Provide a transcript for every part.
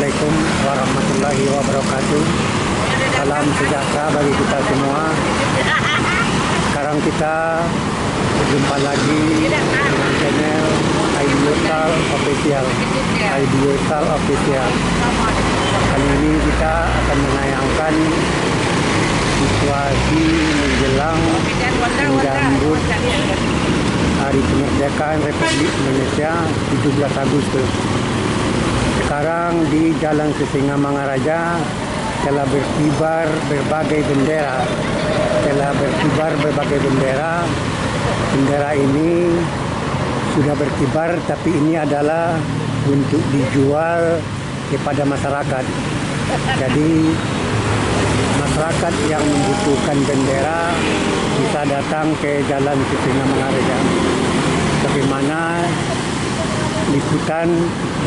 Assalamualaikum warahmatullahi wabarakatuh. Salam sejahtera bagi kita semua. Sekarang kita berjumpa lagi dengan channel Aidiosal Official. Aidiosal Official. Kali ini kita akan menayangkan situasi menjelang menyambut Hari Kemerdekaan Republik Indonesia 17 Agustus. Sekarang di Jalan Sisingamangaraja telah berkibar berbagai bendera. Bendera ini sudah berkibar, tapi ini adalah untuk dijual kepada masyarakat. Jadi masyarakat yang membutuhkan bendera bisa datang ke Jalan Sisingamangaraja. Bagaimana liputan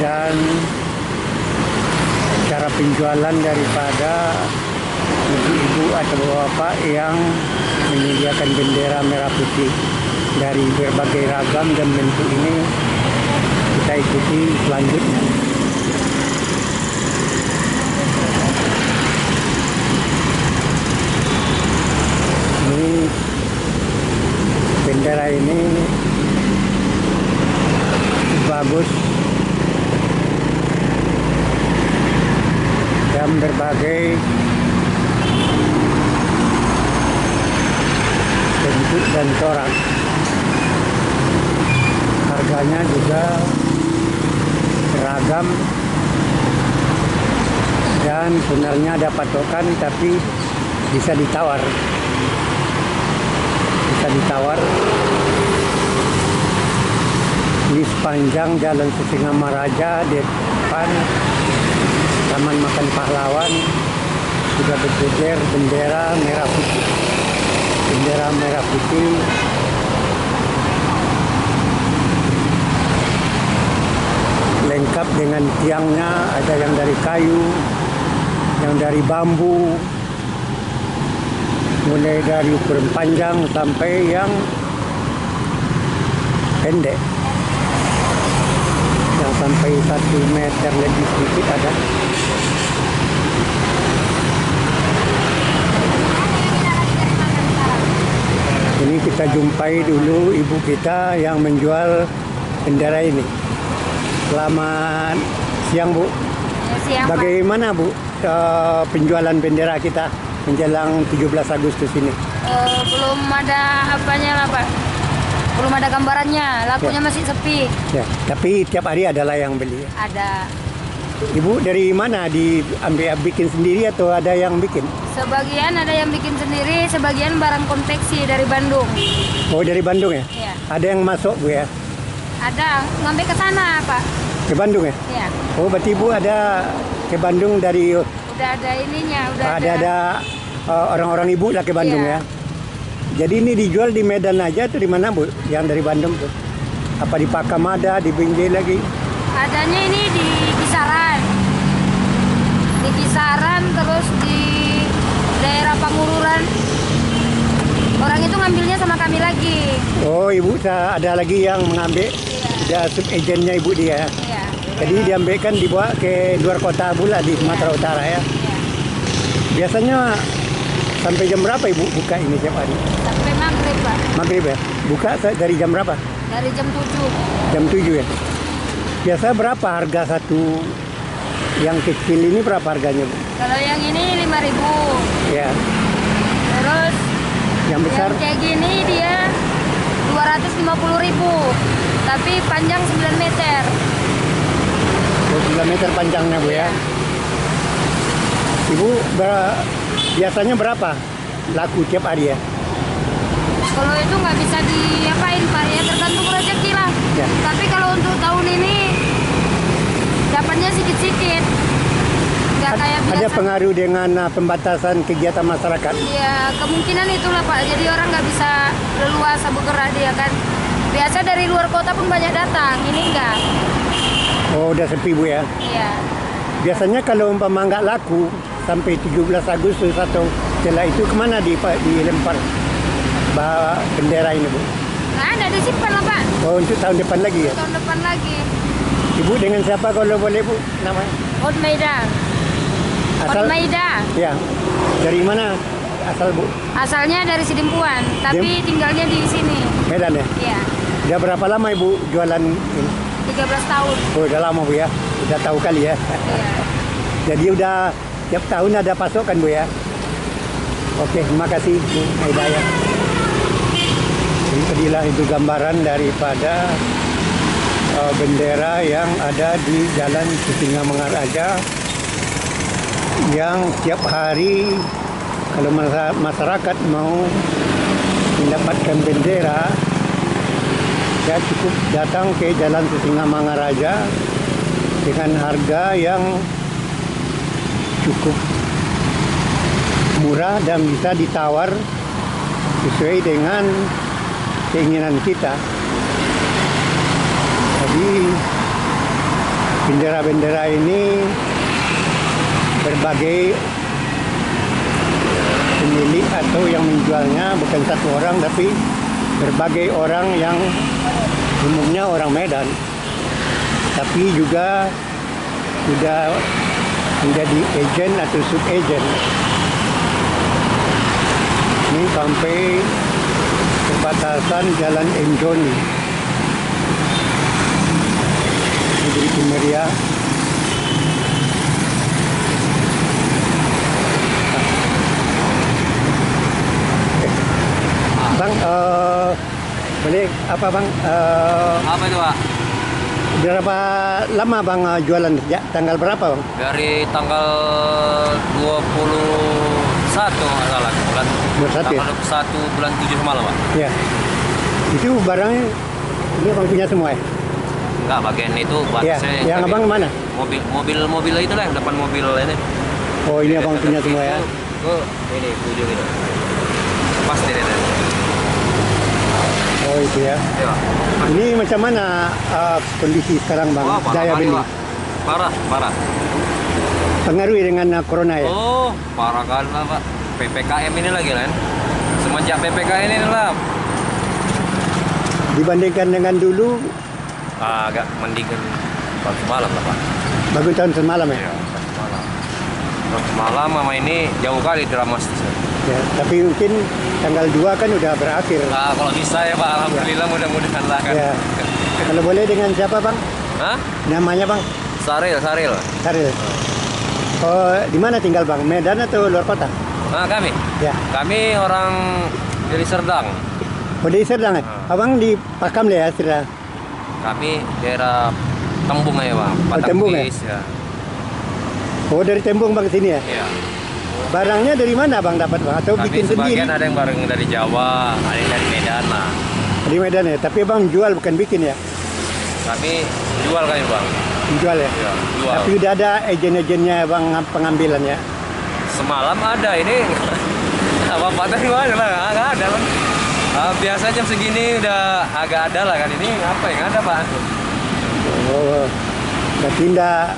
dan cara penjualan daripada ibu-ibu atau bapak yang menyediakan bendera merah putih dari berbagai ragam dan bentuk ini, kita ikuti selanjutnya. Ini bendera ini bagus dan berbagai bentuk dan corak. Harganya juga beragam dan sebenarnya ada patokan, tapi bisa ditawar. Di sepanjang Jalan Sisingamangaraja di depan Taman Makan Pahlawan sudah berjejer bendera merah putih. Bendera merah putih lengkap dengan tiangnya, ada yang dari kayu, yang dari bambu, mulai dari ukuran panjang sampai yang pendek, yang sampai 1 meter lebih sedikit ada. Ini kita jumpai dulu ibu kita yang menjual bendera ini. Selamat siang, Bu. Siang, Bagaimana, Bu, penjualan bendera kita menjelang 17 Agustus ini? belum ada apanya lah, Pak. Belum ada gambarannya, lakunya masih sepi. Ya, tapi tiap hari adalah yang beli. Ada. Ibu dari mana? Diambil bikin sendiri atau ada yang bikin? Sebagian ada yang bikin sendiri, sebagian barang konveksi dari Bandung. Oh, dari Bandung ya? Iya. Ada yang masuk, Bu, ya? Ada, ngambil ke sana, Pak. Ke Bandung ya? Iya. Oh, berarti Ibu ada ke Bandung dari... Udah ada ininya, udah ada orang-orang Ibu lah ke Bandung, Iya. ya? Jadi ini dijual di Medan aja atau di mana, Bu? Yang dari Bandung tuh? Apa di Pakam ada, di Binjai lagi? Adanya ini di Kisaran. Di Kisaran, terus di daerah Pangururan. Orang itu ngambilnya sama kami lagi. Oh, Ibu ada lagi yang mengambil. Iya. Ada sub-agentnya Ibu dia. Iya. Jadi diambilkan dibawa ke luar kota pula di Sumatera Utara, ya? Iya. Biasanya sampai jam berapa Ibu buka ini tiap hari? Sampai maghrib, Pak. Maghrib ya? Buka dari jam berapa? Dari jam 7. Jam 7 ya? Biasa berapa harga satu yang kecil ini, berapa harganya, Bu? Kalau yang ini 5.000. Ya. Terus Yang besar? yang kayak gini dia 250.000. Tapi panjang 9 meter. 29 meter panjangnya, Bu, ya? Ibu biasanya berapa laku tiap hari, ya? Kalau itu nggak bisa diapain, Pak, ya tergantung rezeki lah. Ya. Tapi kalau untuk tahun ini dapatnya sedikit-sedikit. Nggak kayak biasa. Ada pengaruh dengan pembatasan kegiatan masyarakat? Ya kemungkinan itulah, Pak. Jadi orang nggak bisa leluasa bergerak dia kan. Biasa dari luar kota pun banyak datang, ini enggak. Oh, udah sepi, Bu, ya? Iya. Biasanya kalau umpama nggak laku sampai 17 Agustus atau setelah itu kemana dilempar bendera ini, Bu? Nggak ada, disimpan lah, Pak. Oh, untuk tahun depan lagi, ya? Tahun depan lagi. Ibu dengan siapa kalau boleh Bu namanya? Hotmaida. Hotmaida. Ya. Dari mana asal Bu? Asalnya dari Sidimpuan, tapi tinggalnya di sini. Medan ya? Iya. Udah berapa lama Ibu jualan ini? 13 tahun. Oh, udah lama Bu ya. Udah tahu kali ya. Iya. Jadi udah tiap tahun ada pasokan Bu ya. Oke, terima kasih Bu Aida ya. Jadi tadilah itu gambaran daripada bendera yang ada di Jalan Sisingamangaraja yang tiap hari kalau masyarakat mau mendapatkan bendera ya cukup datang ke Jalan Sisingamangaraja dengan harga yang cukup murah dan bisa ditawar sesuai dengan keinginan kita. Jadi bendera-bendera ini berbagai pemilik atau yang menjualnya bukan satu orang tapi berbagai orang yang umumnya orang Medan, tapi juga sudah menjadi agen atau sub-agen. Ini sampai perbatasan Jalan Enjoni. Ini jadi Meriah. Bang, boleh apa Bang? Apa itu Pak? Berapa lama Bang jualan? Ya, tanggal berapa Bang? Dari tanggal 21 nggak salah, bulan 21 ya? tanggal 21 bulan 7 semalam Pak. Ya. Itu barangnya ini Bang punya semua ya? Enggak, bagian itu buat Ya, saya yang tapi Abang mana? mobil itu lah, depan mobil ini. Oh, ini Abang punya semua ya? Ini ujung itu. Pas di sini. Oh, itu ya. Iya. Ini macam mana kondisi sekarang Bang? Wah, parah Daya kali, beli? Pak. Parah. Pengaruh dengan corona ya? Oh, parah kan Pak. PPKM ini lagi kan. Semenjak PPKM ini lah Dibandingkan dengan dulu, agak mendingan tahun semalam lah Pak. bagus tahun semalam ya? Iya, tahun semalam. Tahun semalam sama ini jauh kali dramatis. Ya, tapi mungkin tanggal 2 kan udah berakhir. Nah, kalau bisa ya Pak, alhamdulillah mudah-mudahan lah kan. Ya. Kalau boleh dengan siapa Bang? Hah? Namanya Bang? Saril. Saril. Oh, di mana tinggal Bang? Medan atau luar kota? Nah, kami Ya. orang dari Serdang. Oh, di Serdang ya? Abang di Pakam ya, Serdang? Kami daerah Tembung ya Pak. Tembung ya? Bis, ya. Oh, dari Tembung Bang sini ya? Iya. Barangnya dari mana Bang dapat Bang? Atau Kami bikin sendiri? sebagian ada yang bareng dari Jawa, ada yang dari Medan lah. Di Medan ya? Tapi Bang jual bukan bikin ya? Kami jual kami Bang. Jual ya? Iya, jual. Tapi udah ada agen-agennya Bang pengambilan ya? Semalam ada ini. Apa tadi mana lah? Nggak ada Bang. Biasa jam segini udah agak ada lah kan, ini apa yang ada Pak? Oh, berarti enggak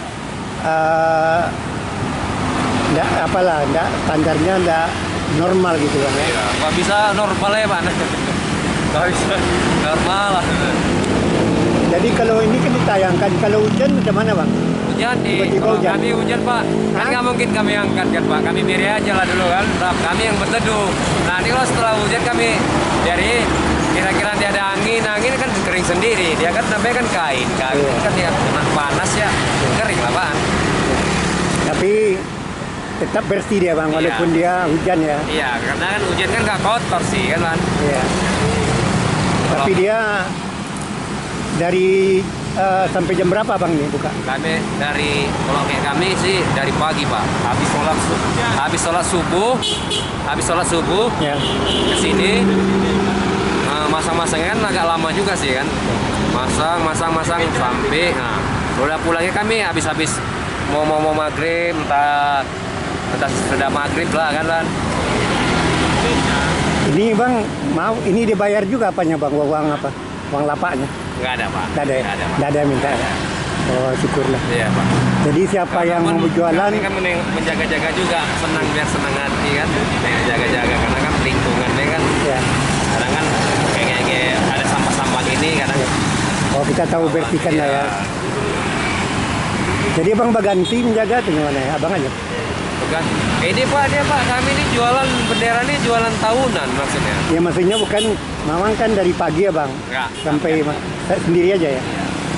apalah, enggak standarnya enggak normal gitu Bang ya? Iya, nggak bisa normal ya Pak. Nggak bisa normal lah. Jadi kalau ini kan ditayangkan, kalau hujan bagaimana Bang? Hujan Tiba-tiba kalau hujan. kami hujan Pak, kan Hah? nggak mungkin kami angkat kan Pak, kami biarin aja lah dulu kan, kami yang berteduh. Nanti kalau setelah hujan kami dari kira-kira dia ada angin kan kering sendiri, dia kan namanya kan kain Iya. kan dia kena panas ya, kering lah Pak. Tapi tetap bersih dia Bang, Iya. walaupun dia hujan ya? Iya, karena kan hujan kan nggak kotor sih kan Bang. Iya. Tapi dia dari sampai jam berapa Bang nih buka? Kami kalau kayak kami sih dari pagi Pak, habis sholat subuh Ya. ke sini. Masang-masangnya kan agak lama juga sih kan, masang sampai udah pulangnya kami habis mau maghrib, entah sudah maghrib lah kan. Ini Bang mau ini dibayar juga apanya Bang, uang apa? Uang lapaknya? Nggak ada Pak. Nggak ada ya? Nggak ada Pak. Nggak ada yang minta ya? Oh syukurlah. Iya Pak. Jadi siapa yang mau berjualan? Kami kan menjaga-jaga juga, biar senang hati kan, jaga-jaga karena kan lingkungannya kan Ya. kadang kan kayak ada sampah-sampah gini kadang. Oh kita tahu bersihkan lah ya. Iya. Jadi abang berganti menjaga tuh gimana ya? Abang aja. Bukan. Ini Pak, dia Pak, kami ini jualan bendera ini jualan tahunan maksudnya. Ya maksudnya bukan, mamang kan dari pagi ya bang? Enggak. Sampai sendiri aja ya?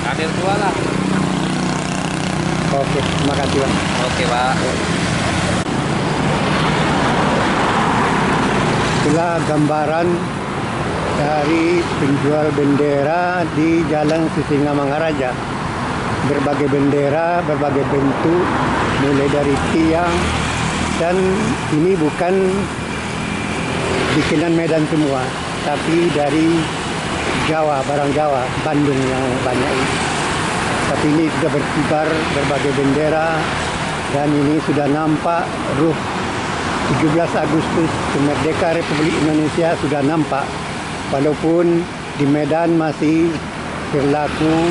Kami tua lah. Oke, terima kasih bang. Oke Pak. Itulah gambaran dari penjual bendera di Jalan Sisingamangaraja. Berbagai bendera, berbagai bentuk, mulai dari tiang, dan ini bukan bikinan Medan semua, tapi dari Jawa, barang Jawa, Bandung yang banyak ini. Tapi ini sudah berkibar berbagai bendera, dan ini sudah nampak ruh 17 Agustus kemerdekaan Republik Indonesia sudah nampak, walaupun di Medan masih berlaku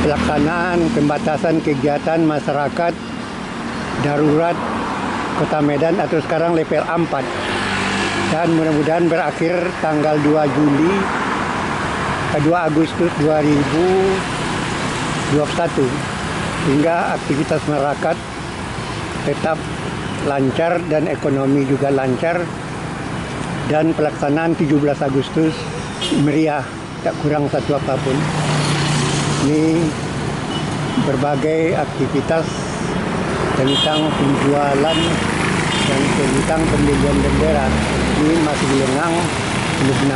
pelaksanaan pembatasan kegiatan masyarakat darurat Kota Medan atau sekarang level 4, dan mudah-mudahan berakhir tanggal 2 Agustus 2021 sehingga aktivitas masyarakat tetap lancar dan ekonomi juga lancar, dan pelaksanaan 17 Agustus meriah, tak kurang satu apapun. Ini berbagai aktivitas tentang penjualan dan tentang pembelian bendera ini masih lengang, belum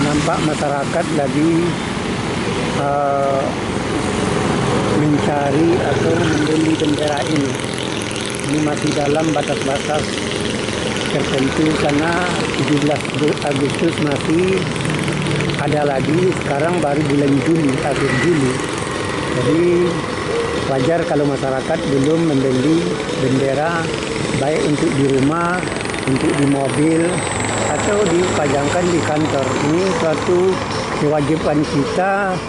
nampak masyarakat lagi mencari atau membeli bendera ini. Ini masih dalam batas-batas tertentu karena 17 Agustus masih ada lagi, sekarang baru bulan Juli, akhir Juli. Jadi wajar kalau masyarakat belum membeli bendera, baik untuk di rumah, untuk di mobil, atau dipajangkan di kantor. Ini suatu kewajiban kita.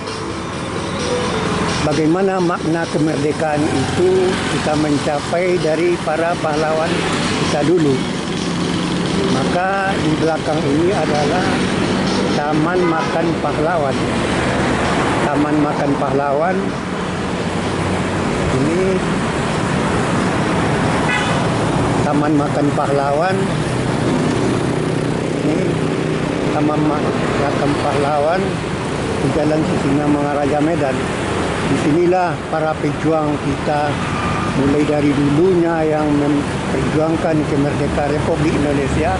Bagaimana makna kemerdekaan itu kita mencapai dari para pahlawan kita dulu. Maka di belakang ini adalah Taman Makan Pahlawan. Taman Makan Pahlawan ini Taman Makan Pahlawan. Ini Taman Makan Pahlawan di Jalan Sisingamangaraja Medan. Disinilah para pejuang kita mulai dari dulunya yang memperjuangkan kemerdekaan Republik Indonesia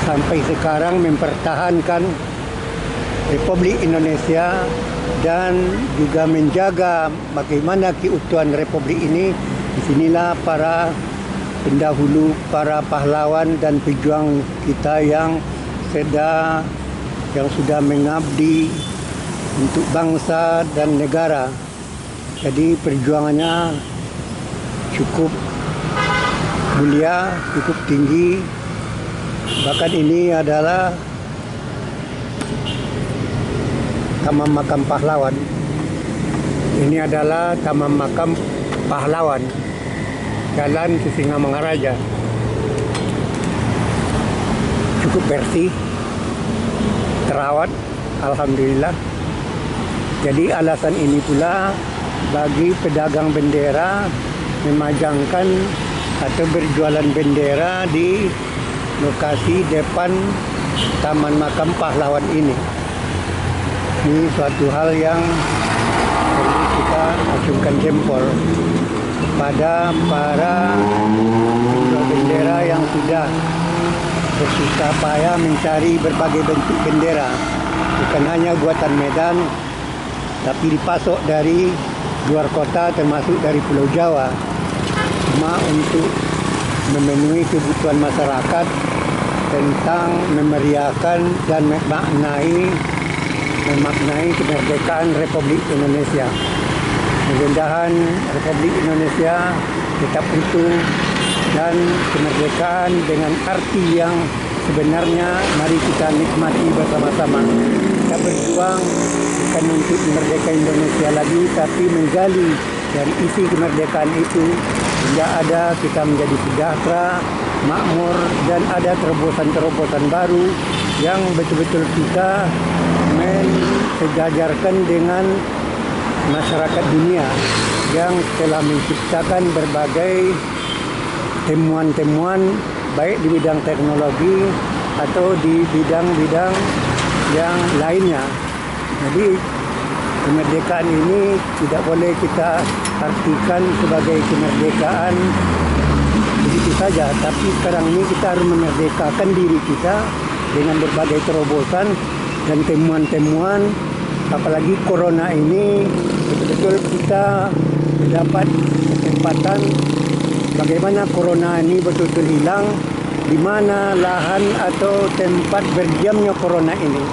sampai sekarang mempertahankan Republik Indonesia dan juga menjaga bagaimana keutuhan Republik ini. Disinilah para pendahulu, para pahlawan dan pejuang kita yang sudah mengabdi untuk bangsa dan negara. Jadi perjuangannya cukup mulia, cukup tinggi. Bahkan ini adalah Taman Makam Pahlawan. Ini adalah Taman Makam Pahlawan, Jalan Sisingamangaraja. Cukup bersih, terawat, alhamdulillah. Jadi alasan ini pula bagi pedagang bendera memajangkan atau berjualan bendera di lokasi depan Taman Makam Pahlawan ini. Ini suatu hal yang perlu kita acungkan jempol pada para penjual bendera yang sudah bersusah payah mencari berbagai bentuk bendera. Bukan hanya buatan Medan, tapi dipasok dari luar kota termasuk dari Pulau Jawa. Cuma untuk memenuhi kebutuhan masyarakat tentang memeriahkan dan memaknai kemerdekaan Republik Indonesia. Mudah-mudahan Republik Indonesia tetap utuh dan kemerdekaan dengan arti yang sebenarnya mari kita nikmati bersama-sama. Kita berjuang bukan untuk kemerdekaan Indonesia lagi, tapi menggali dari isi kemerdekaan itu hingga ada kita menjadi sejahtera, makmur, dan ada terobosan-terobosan baru yang betul-betul kita mensejajarkan dengan masyarakat dunia yang telah menciptakan berbagai temuan-temuan baik di bidang teknologi atau di bidang-bidang yang lainnya. Jadi kemerdekaan ini tidak boleh kita artikan sebagai kemerdekaan begitu saja, tapi sekarang ini kita harus memerdekakan diri kita dengan berbagai terobosan dan temuan-temuan. Apalagi corona ini betul-betul kita mendapat kesempatan bagaimana corona ini betul-betul hilang, di mana lahan atau tempat berdiamnya corona ini,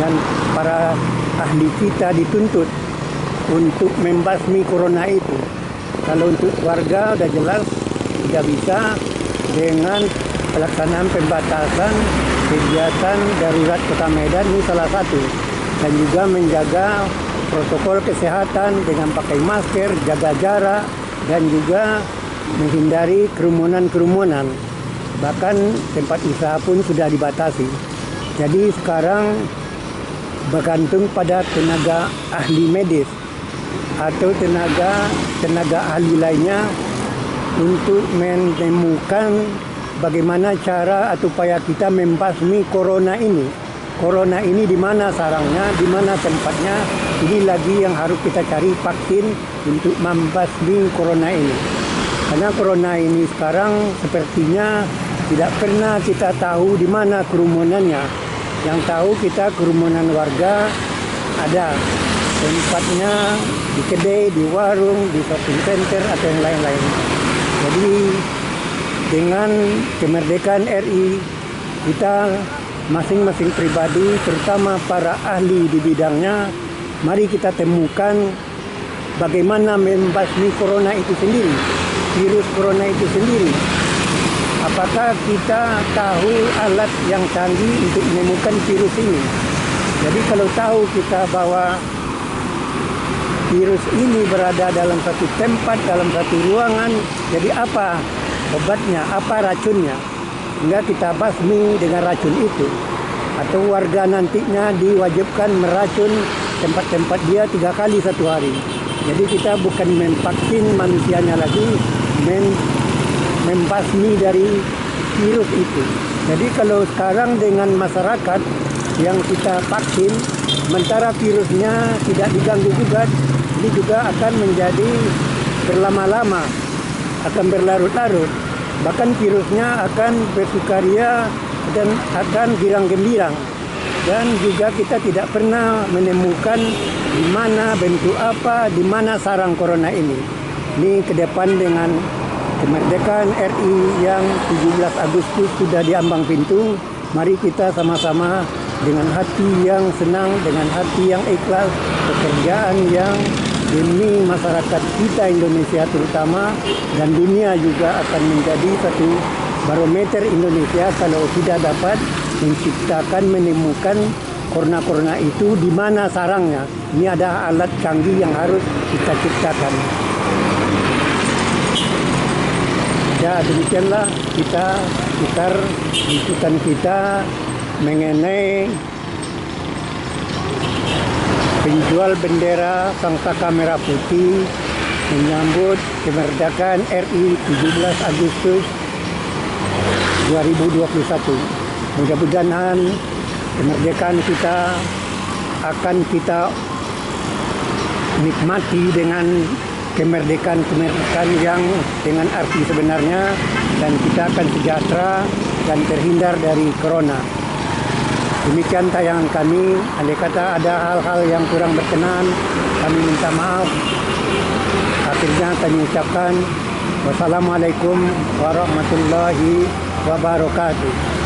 dan para ahli kita dituntut untuk membasmi corona itu. Kalau untuk warga sudah jelas tidak bisa dengan pelaksanaan pembatasan kegiatan darurat Kota Medan ini salah satu, dan juga menjaga protokol kesehatan dengan pakai masker, jaga jarak, dan juga menghindari kerumunan-kerumunan. Bahkan tempat usaha pun sudah dibatasi. Jadi sekarang bergantung pada tenaga ahli medis atau tenaga ahli lainnya untuk menemukan bagaimana cara atau upaya kita membasmi corona ini. Corona ini di mana sarangnya, di mana tempatnya, ini lagi yang harus kita cari vaksin untuk membasmi corona ini. Karena corona ini sekarang sepertinya tidak pernah kita tahu di mana kerumunannya. Yang tahu kita kerumunan warga ada tempatnya di kedai, di warung, di shopping center atau yang lain-lain. Jadi dengan kemerdekaan RI kita masing-masing pribadi, terutama para ahli di bidangnya, mari kita temukan bagaimana membasmi corona itu sendiri, virus corona itu sendiri. Apakah kita tahu alat yang canggih untuk menemukan virus ini? Jadi kalau tahu kita bahwa virus ini berada dalam satu tempat, dalam satu ruangan, jadi apa obatnya, apa racunnya? Sehingga kita basmi dengan racun itu. Atau warga nantinya diwajibkan meracun tempat-tempat dia 3 kali satu hari. Jadi kita bukan memvaksin manusianya lagi, membasmi dari virus itu. Jadi kalau sekarang dengan masyarakat yang kita vaksin, sementara virusnya tidak diganggu juga, ini juga akan menjadi berlama-lama, akan berlarut-larut. Bahkan virusnya akan bersukaria dan akan girang-gembirang. Dan juga kita tidak pernah menemukan di mana bentuk apa, di mana sarang corona ini. Ini ke depan dengan kemerdekaan RI yang 17 Agustus sudah diambang pintu. Mari kita sama-sama dengan hati yang senang, dengan hati yang ikhlas, pekerjaan yang demi masyarakat kita Indonesia terutama, dan dunia juga akan menjadi satu barometer Indonesia kalau tidak dapat menciptakan, menemukan corona itu di mana sarangnya. Ini ada alat canggih yang harus kita ciptakan. Ya, demikianlah kita putar liputan kita mengenai penjual bendera Sangsaka Merah Putih menyambut kemerdekaan RI 17 Agustus 2021. Mudah-mudahan kemerdekaan kita akan kita nikmati dengan kemerdekaan yang dengan arti sebenarnya, dan kita akan sejahtera dan terhindar dari corona. Demikian tayangan kami. Andai kata ada hal-hal yang kurang berkenan, kami minta maaf. Akhirnya kami ucapkan wassalamualaikum warahmatullahi wabarakatuh.